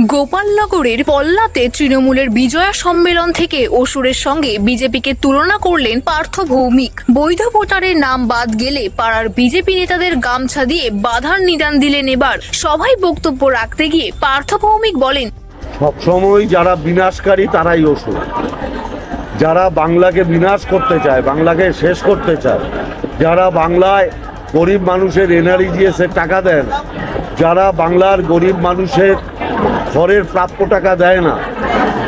গোপালনগরের পল্লাতে তৃণমূলের বিজয়া সম্মেলন থেকে অসুরের সঙ্গে বিজেপিকে তুলনা করলেন পার্থ ভৌমিক। বৈধ ভোটারের নাম বাদ গেলে পাড়ার বিজেপি নেতাদের গামছা দিয়ে বাধার নিদান দিলেন। এবার সভায় বক্তব্য রাখতে গিয়ে পার্থ ভৌমিক বলেন, সবসময় যারা বিনাশকারী তারাই অসুর। যারা বাংলাকে বিনাশ করতে চায়, বাংলাকে শেষ করতে চায়, যারা বাংলায় গরিব মানুষের এনআরইজিএসে টাকা দেন, যারা বাংলার গরিব মানুষের ঘরের প্রাপ্য টাকা দেয় না,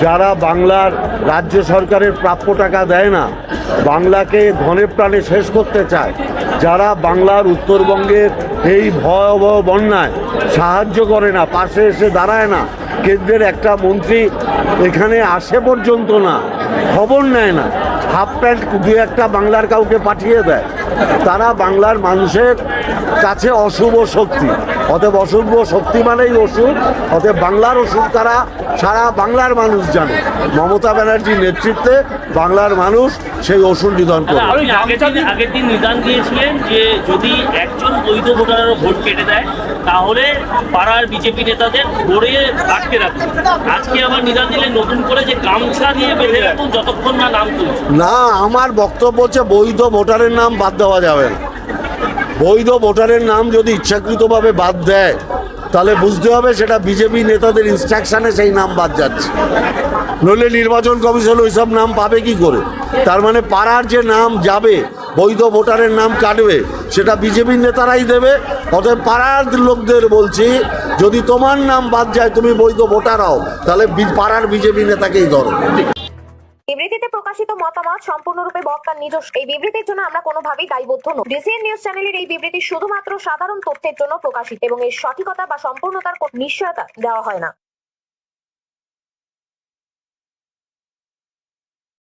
যারা বাংলার রাজ্য সরকারের প্রাপ্য টাকা দেয় না, বাংলাকে ধনে প্রাণে শেষ করতে চায়, যারা বাংলার উত্তরবঙ্গের এই ভয়াবহ বন্যায় সাহায্য করে না, পাশে এসে দাঁড়ায় না, কেন্দ্রের একটা মন্ত্রী এখানে আসে পর্যন্ত না, খবর নেয় না, হাফ প্যান্ট দু একটা বাংলার কাউকে পাঠিয়ে দেয়, তারা বাংলার মানুষের কাছে অশুভ শক্তি। অতএব অশুভ শক্তি মানেই ওষুধ, অতএব বাংলার ওষুধ তারা সারা বাংলার মানুষ জানে। মমতা ব্যানার্জির নেতৃত্বে বাংলার মানুষ সেই ওষুধ নিধন করে। আগের দিন নিদান দিয়েছিলেন যে যদি একজন বৈধ ভোটারেরও ভোট কেটে দেয় তাহলে পাড়ার বিজেপি নেতাদের ঘুরে আটকে রাখবে। আজকে আবার নিদান দিলেন নতুন করে যে গামছা দিয়ে বেঁধে রাখুন যতক্ষণ না নাম তুলছে। না, আমার বক্তব্য হচ্ছে বৈধ ভোটারের নাম বাদ দেওয়া যাবে না। বৈধ ভোটারের নাম যদি ইচ্ছাকৃতভাবে বাদ দেয় তাহলে বুঝতে হবে সেটা বিজেপি নেতাদের ইনস্ট্রাকশনে সেই নাম বাদ যাচ্ছে, নইলে নির্বাচন কমিশন ওইসব নাম পাবে কি করে? তার মানে পাড়ার যে নাম যাবে, বৈধ ভোটারের নাম কাটবে, সেটা বিজেপি নেতারাই দেবে। অতএব পাড়ার লোকদের বলছি, যদি তোমার নাম বাদ যায়, তুমি বৈধ ভোটার হও, তাহলে পাড়ার বিজেপি নেতাকেই ধরো। বিবৃতিতে প্রকাশিত মতামত সম্পূর্ণরূপে বক্তার নিজস্ব। এই বিবৃতির জন্য আমরা কোনোভাবেই দায়বদ্ধ নই। ডিসিএন নিউজ চ্যানেলের এই বিবৃতি শুধুমাত্র সাধারণ তথ্যের জন্য প্রকাশিত এবং এর সঠিকতা বা সম্পূর্ণতার কোনো নিশ্চয়তা দেওয়া হয় না।